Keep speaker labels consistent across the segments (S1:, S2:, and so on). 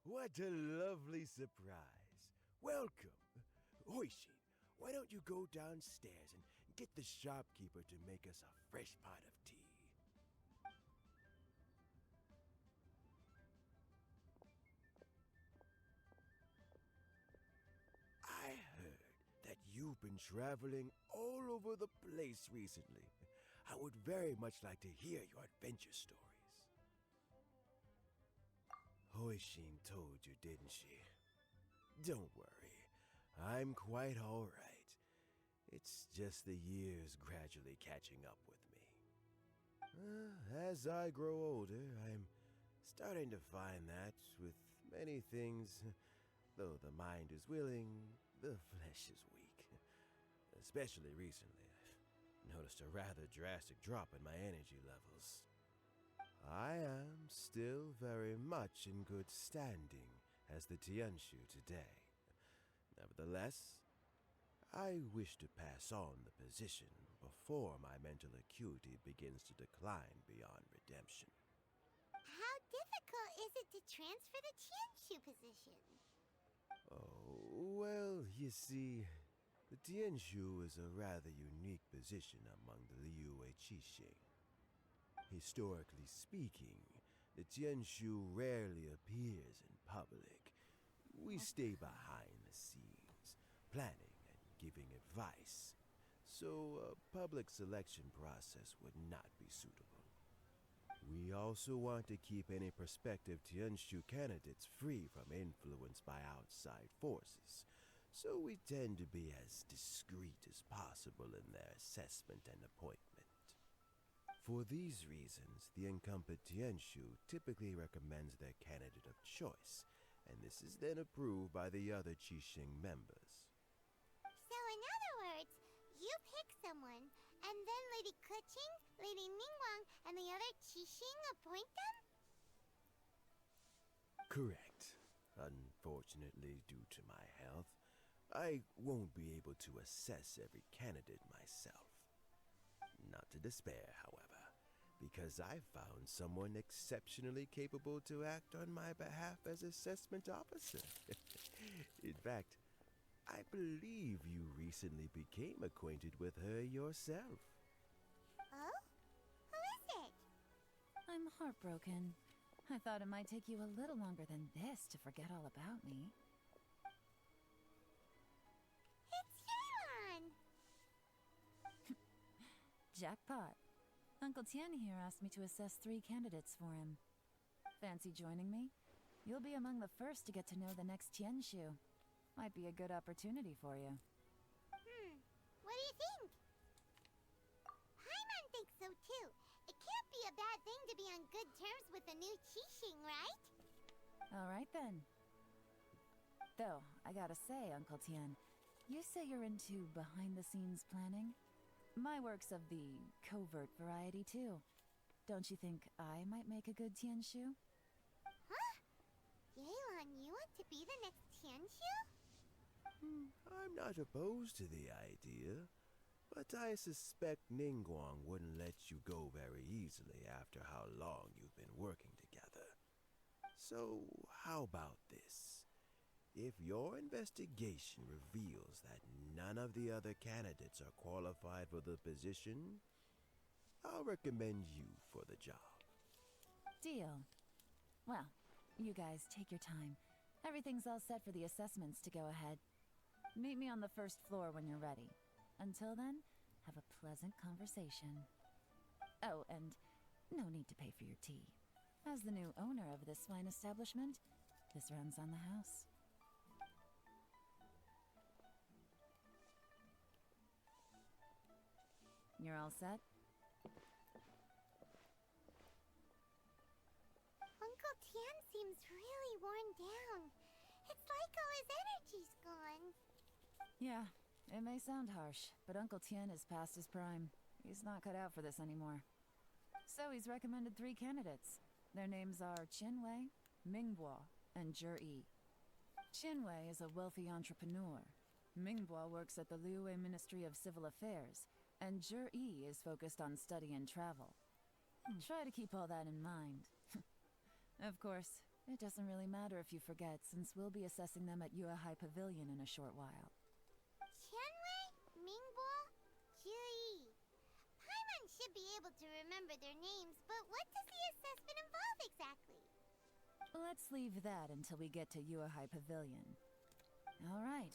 S1: What a lovely surprise. Welcome. Hoishin, why don't you go downstairs and get the shopkeeper to make us a fresh pot of tea? I heard that you've been traveling all over the place recently. I would very much like to hear your adventure stories. Hoishin told you, didn't she? Don't worry, I'm quite all right. It's just the years gradually catching up with me. As I grow older, I'm starting to find that with many things, though the mind is willing, the flesh is weak. Especially recently, I've noticed a rather drastic drop in my energy levels. I am still very much in good standing as the Tianshu today. Nevertheless, I wish to pass on the position before my mental acuity begins to decline beyond redemption.
S2: How difficult is it to transfer the Tianshu position?
S1: Oh, well, you see, the Tianshu is a rather unique position among the Liyue Qixing. Historically speaking, the Tianshu rarely appears in public. We stay behind the scenes, planning and giving advice, so a public selection process would not be suitable. We also want to keep any prospective Tianshu candidates free from influence by outside forces, so we tend to be as discreet as possible in their assessment and appointment. For these reasons, the incumbent Tianshu typically recommends their candidate of choice, and this is then approved by the other Qixing members.
S2: So in other words, you pick someone, and then Lady Keqing, Lady Ningguang, and the other Qixing appoint them?
S1: Correct. Unfortunately, due to my health, I won't be able to assess every candidate myself. Not to despair, however, because I found someone exceptionally capable to act on my behalf as assessment officer. In fact, I believe you recently became acquainted with her yourself.
S2: Oh? Who is it?
S3: I'm heartbroken. I thought it might take you a little longer than this to forget all about me.
S2: It's Yelan!
S3: Jackpot. Uncle Tian here asked me to assess 3 candidates for him. Fancy joining me? You'll be among the first to get to know the next Tianshu. Might be a good opportunity for you.
S2: What do you think? Paimon thinks so too. It can't be a bad thing to be on good terms with a new Qixing, right?
S3: Alright then. Though, I gotta say, Uncle Tian, you say you're into behind-the-scenes planning? My work's of the covert variety too. Don't you think I might make a good Tianshu?
S2: Huh? Yelan, you want to be the next Tianshu?
S1: I'm not opposed to the idea, but I suspect Ningguang wouldn't let you go very easily after how long you've been working together. So, how about this? If your investigation reveals that none of the other candidates are qualified for the position, I'll recommend you for the job.
S3: Deal. Well, you guys take your time. Everything's all set for the assessments to go ahead. Meet me on the first floor when you're ready. Until then, have a pleasant conversation. Oh, and no need to pay for your tea. As the new owner of this fine establishment, this runs on the house. You're all set?
S2: Uncle Tian seems really worn down. It's like all his energy's gone.
S3: Yeah, it may sound harsh, but Uncle Tian is past his prime. He's not cut out for this anymore. So he's recommended 3 candidates. Their names are Qinwei, Mingbo, and Zhi. Qinwei is a wealthy entrepreneur. Mingbo works at the Liyue Ministry of Civil Affairs, and Zhi is focused on study and travel. Try to keep all that in mind. Of course, It doesn't really matter if you forget, since we'll be assessing them at Yuehai Pavilion in a short while.
S2: Qianwei, Mingbo, Jiyi. Paimon should be able to remember their names, but what does the assessment involve exactly?
S3: Let's leave that until we get to Yuehai Pavilion. All right.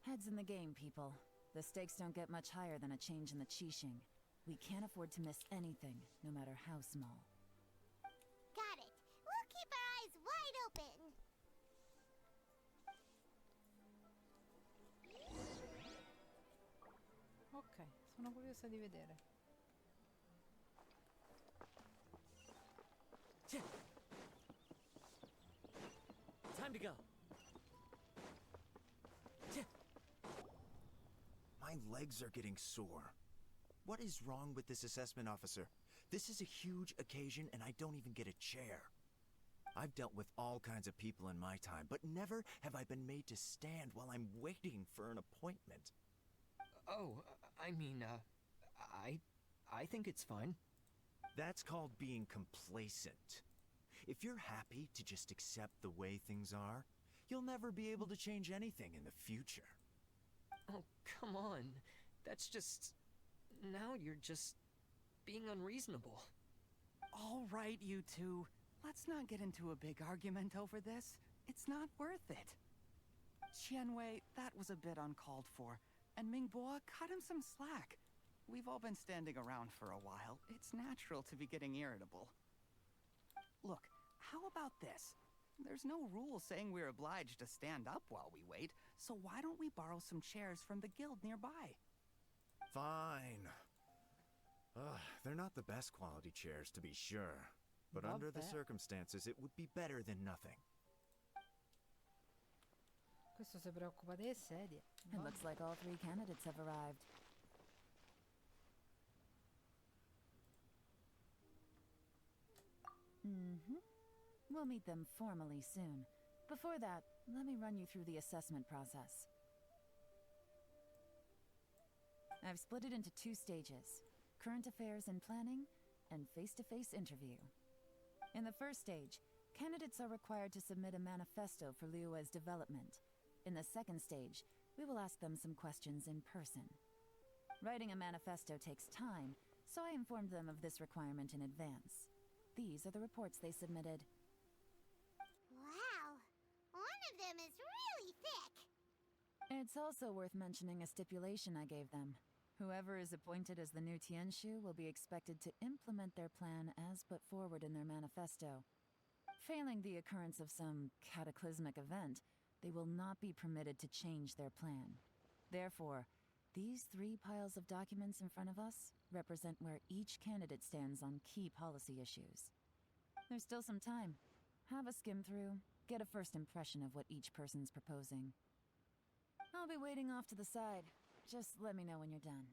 S3: Heads in the game, people. The stakes don't get much higher than a change in the Qixing. We can't afford to miss anything, no matter how small.
S2: Got it. We'll keep our eyes wide open.
S4: Ok, sono curiosa di vedere.
S5: Time to go.
S6: My legs are getting sore. What is wrong with this assessment officer? This is a huge occasion and I don't even get a chair. I've dealt with all kinds of people in my time, but never have I been made to stand while I'm waiting for an appointment.
S5: Oh, I think it's fine.
S6: That's called being complacent. If you're happy to just accept the way things are, you'll never be able to change anything in the future.
S5: Oh, come on. That's just... Now you're just... being unreasonable.
S7: All right, you two. Let's not get into a big argument over this. It's not worth it. Qianwei, that was a bit uncalled for. And Mingbo, cut him some slack. We've all been standing around for a while. It's natural to be getting irritable. Look, how about this? There's no rule saying we're obliged to stand up while we wait, so why don't we borrow some chairs from the guild nearby?
S6: Fine. They're not the best quality chairs, to be sure. But under the circumstances, it would be better than nothing.
S4: Questo si preoccupa delle sedie.
S3: It looks like all three candidates have arrived. We'll meet them formally soon. Before that, let me run you through the assessment process. I've split it into 2 stages: current affairs and planning, and face-to-face interview. In the first stage, candidates are required to submit a manifesto for Liyue's development. In the second stage, we will ask them some questions in person. Writing a manifesto takes time, so I informed them of this requirement in advance. These are the reports they submitted.
S2: Wow. One of them is really thick.
S3: It's also worth mentioning a stipulation I gave them. Whoever is appointed as the new Tianshu will be expected to implement their plan as put forward in their manifesto. Failing the occurrence of some cataclysmic event, they will not be permitted to change their plan. Therefore, these 3 piles of documents in front of us represent where each candidate stands on key policy issues. There's still some time. Have a skim through, get a first impression of what each person's proposing. I'll be waiting off to the side. Just let me know when you're done.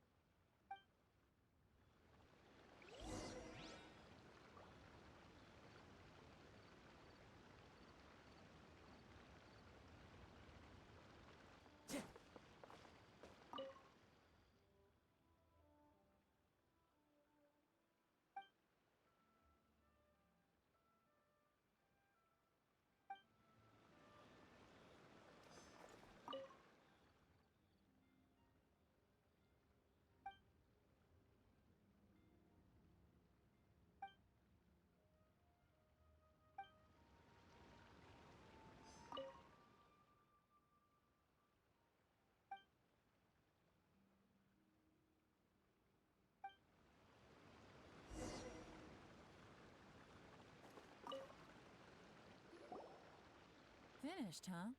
S3: Finished, huh?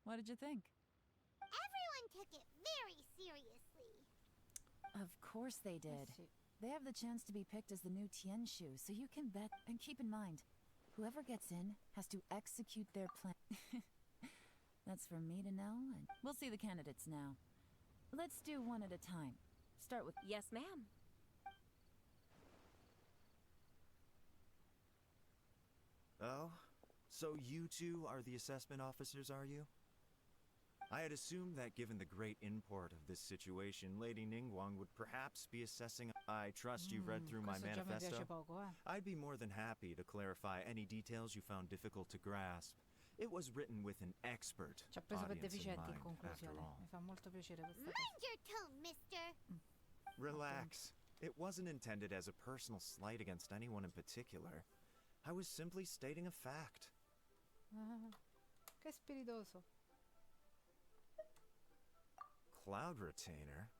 S3: What did you think?
S2: Everyone took it very seriously.
S3: Of course they did.
S4: Sì.
S3: They have the chance to be picked as the new Tianshu, so you can bet. And keep in mind, whoever gets in has to execute their plan. That's for me to know, and we'll see the candidates now. Let's do one at a time. Start with...
S8: Yes, ma'am.
S6: Oh? So you two are the assessment officers, are you? I had assumed that given the great import of this situation, Lady Ningguang would perhaps be assessing... I trust you've read through my
S4: Questo già mi piace
S6: manifesto.
S4: poco, eh.
S6: I'd be more than happy to clarify any details you found difficult to grasp. It was written with an expert
S4: Ci ha preso per
S6: audience in
S4: deficienti in
S6: mind, after
S4: conclusione.
S6: all.
S4: Mi fa molto piacere questa cosa.
S2: Mind your tone, mister.
S6: Relax. It wasn't intended as a personal slight against anyone in particular. I was simply stating a fact.
S4: Ah, che spiritoso.
S6: Cloud Retainer?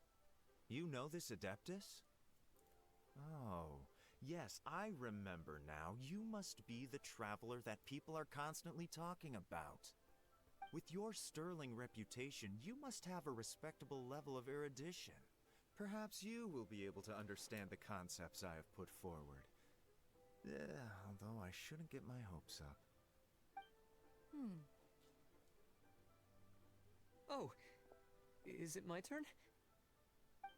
S6: You know this Adeptus? Oh, yes, I remember now. You must be the traveler that people are constantly talking about. With your sterling reputation, you must have a respectable level of erudition. Perhaps you will be able to understand the concepts I have put forward. Yeah, although I shouldn't get my hopes up.
S5: Oh, is it my turn?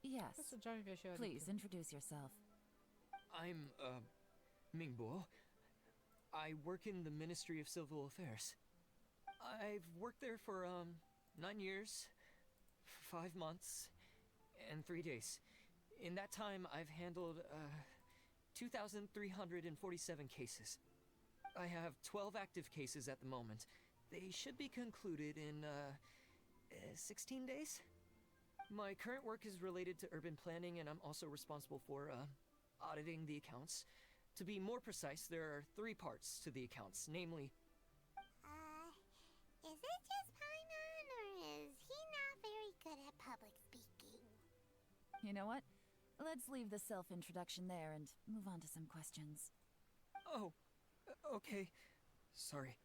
S3: Yes.
S4: Questo già mi piaceva di
S3: Please
S4: più.
S3: introduce yourself.
S5: I'm, Mingbo. I work in the Ministry of Civil Affairs. I've worked there for, 9 years, 5 months, and 3 days. In that time, I've handled, 2,347 cases. I have 12 active cases at the moment. They should be concluded in, 16 days? My current work is related to urban planning, and I'm also responsible for, auditing the accounts. To be more precise, there are 3 parts to the accounts, namely...
S2: Is it just Paimon, or is he not very good at public speaking?
S3: You know what? Let's leave the self-introduction there and move on to some questions.
S5: Oh, okay. Sorry.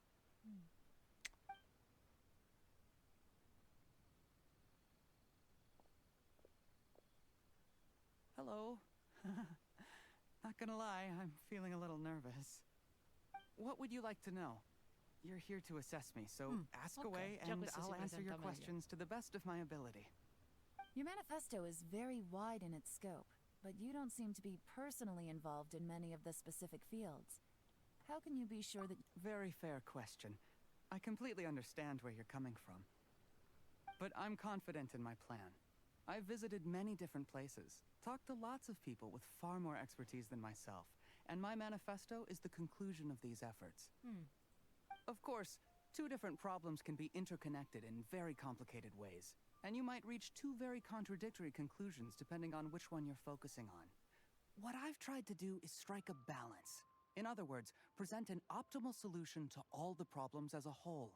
S7: Hello. Not gonna lie, I'm feeling a little nervous. What would you like to know? You're here to assess me, so ask
S4: okay.
S7: away
S4: Già
S7: and
S4: questo si
S7: I'll answer your
S4: presenta meglio.
S7: questions to the best of my ability.
S3: Your manifesto is very wide in its scope, but you don't seem to be personally involved in many of the specific fields. How can you be sure that...
S7: Very fair question. I completely understand where you're coming from. But I'm confident in my plan. I've visited many different places, talked to lots of people with far more expertise than myself, and my manifesto is the conclusion of these efforts. Of course, 2 different problems can be interconnected in very complicated ways, and you might reach 2 very contradictory conclusions depending on which one you're focusing on. What I've tried to do is strike a balance. In other words, present an optimal solution to all the problems as a whole.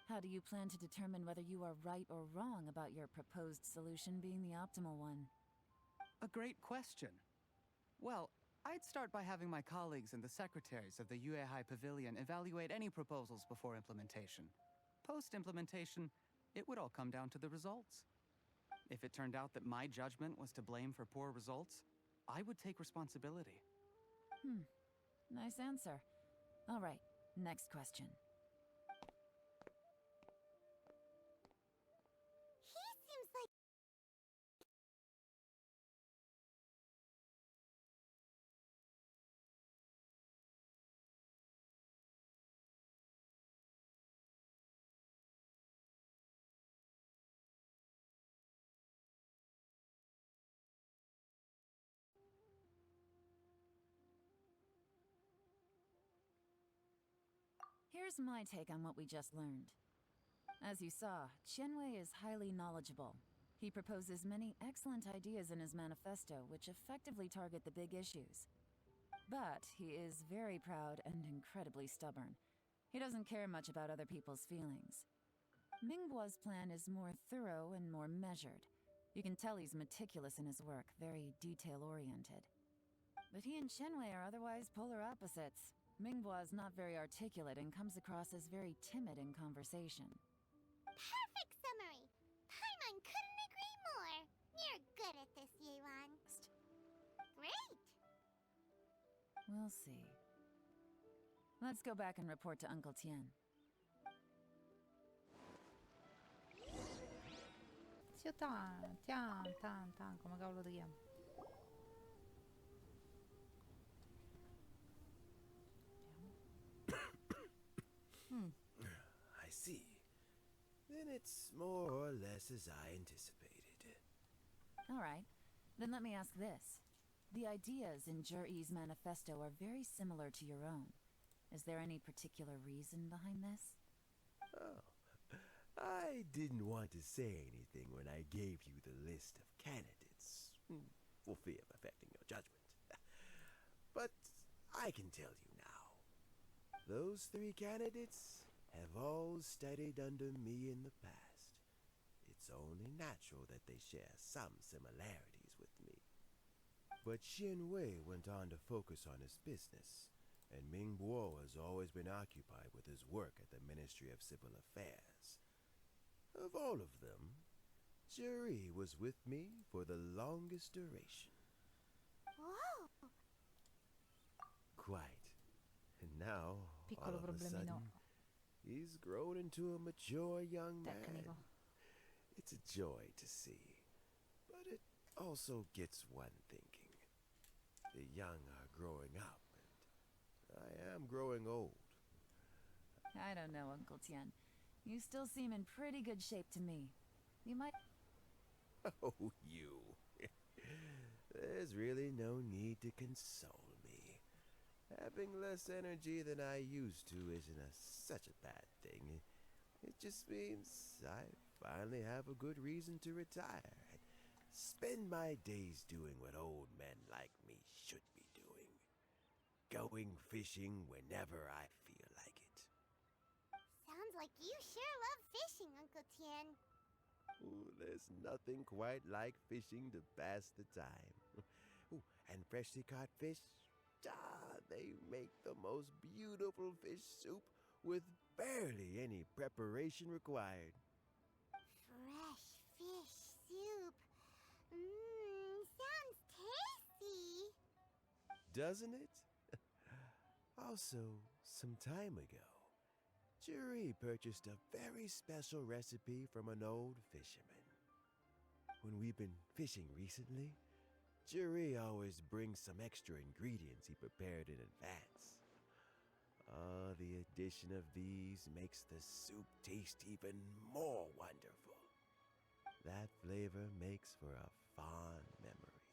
S3: How do you plan to determine whether you are right or wrong about your proposed solution being the optimal one?
S7: A great question. Well, I'd start by having my colleagues and the secretaries of the Yuehai Pavilion evaluate any proposals before implementation. Post-implementation, it would all come down to the results. If it turned out that my judgment was to blame for poor results, I would take responsibility.
S3: Nice answer. All right, next question.
S2: He seems like...
S3: Here's my take on what we just learned. As you saw, Qianwei is highly knowledgeable. He proposes many excellent ideas in his manifesto which effectively target the big issues. But he is very proud and incredibly stubborn. He doesn't care much about other people's feelings. Mingbo's plan is more thorough and more measured. You can tell he's meticulous in his work, very detail-oriented. But he and Qianwei are otherwise polar opposites. Mingbo is not very articulate and comes across as very timid in conversation.
S2: Perfect summary! Paimon couldn't agree more! You're good at this, Yelan. Great!
S3: We'll see. Let's go back and report to Uncle Tien.
S4: Zio Tan, come cavolo ti chiami?
S1: I see. Then it's more or less as I anticipated.
S3: All right. Then let me ask this. The ideas in Jur-E's manifesto are very similar to your own. Is there any particular reason behind this?
S1: Oh, I didn't want to say anything when I gave you the list of candidates, for fear of affecting your judgment. But I can tell you now. Those 3 candidates have all studied under me in the past. It's only natural that they share some similarities with me. But Xin Wei went on to focus on his business, and Ming Guo has always been occupied with his work at the Ministry of Civil Affairs. Of all of them, Juri was with me for the longest duration.
S2: Whoa!
S1: Quite. And now, all
S4: Piccolo
S1: of a
S4: problemino
S1: sudden, he's grown into a mature young man.
S4: tecnico.
S1: It's a joy to see. But it also gets one thinking. The young are growing up, and I am growing old.
S3: I don't know, Uncle Tian. You still seem in pretty good shape to me. You might...
S1: Oh, you. There's really no need to console me. Having less energy than I used to isn't such a bad thing. It just means I finally have a good reason to retire and spend my days doing what old men like me should be doing. Going fishing whenever I feel like it.
S2: Sounds like you sure love fishing, Uncle Tien.
S1: Ooh, there's nothing quite like fishing to pass the time. Ooh, and freshly caught fish, they make the most beautiful fish soup with barely any preparation required.
S2: Fresh fish soup. Sounds tasty.
S1: Doesn't it? Also, some time ago, Juri purchased a very special recipe from an old fisherman. When we've been fishing recently, Juri always brings some extra ingredients he prepared in advance. The addition of these makes the soup taste even more wonderful. That flavor makes for a fond memory.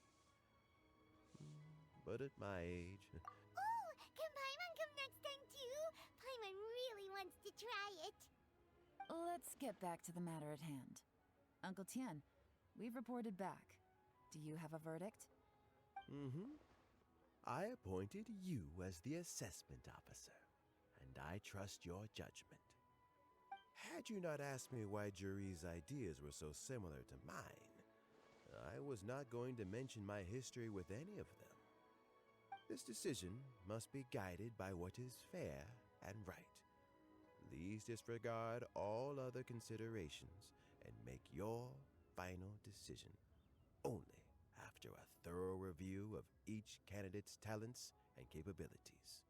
S1: But at my age,
S2: Oh, can Paimon come next time too? Paimon really wants to try it.
S3: Let's get back to the matter at hand. Uncle Tian, we've reported back. Do you have a verdict?
S1: I appointed you as the assessment officer, and I trust your judgment. Had you not asked me why Juri's ideas were so similar to mine, I was not going to mention my history with any of them. This decision must be guided by what is fair and right. Please disregard all other considerations and make your final decision only after a thorough review of each candidate's talents and capabilities.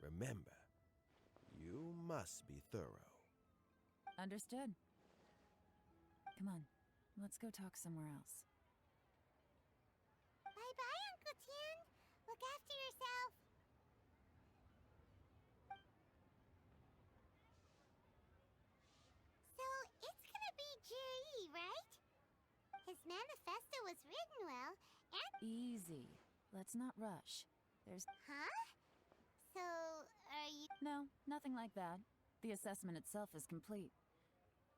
S1: Remember, you must be thorough.
S3: Understood. Come on, let's go talk somewhere else.
S2: Bye-bye, Uncle Tien. Look after yourself. So, it's gonna be Jiri, right? His manifesto was written well, and...
S3: Easy. Let's not rush. There's...
S2: Huh? So, are you...
S3: No, nothing like that. The assessment itself is complete.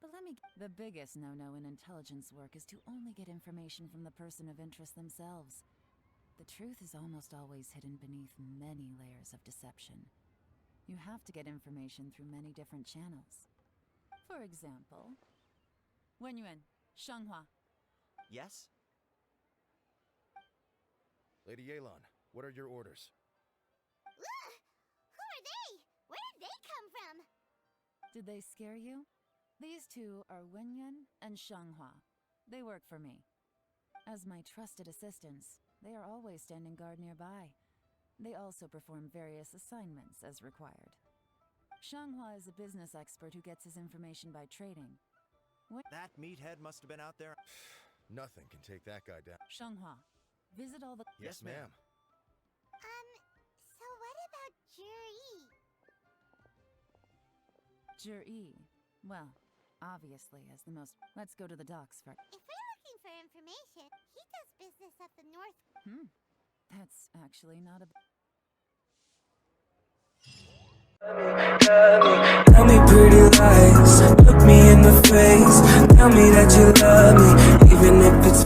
S3: But let me... The biggest no-no in intelligence work is to only get information from the person of interest themselves. The truth is almost always hidden beneath many layers of deception. You have to get information through many different channels. For example... Wenyuan, Shanghua.
S6: Yes?
S8: Lady Yelan, what are your orders?
S2: Ugh! Who are they? Where did they come from?
S3: Did they scare you? These two are Wenyuan and Shanghua. They work for me. As my trusted assistants, they are always standing guard nearby. They also perform various assignments as required. Shanghua is a business expert who gets his information by trading.
S6: That meathead must have been out there.
S8: Nothing can take that guy down.
S3: Shanghua, visit all the...
S8: Yes, ma'am.
S2: So what about Juri?
S3: Jur-E. Well, obviously, as the most... Let's go to the docks first.
S2: If we're looking for information, he does business up the north.
S3: That's actually not a...
S9: Tell me pretty lies, look me in the face. Tell me that you love me, even if it's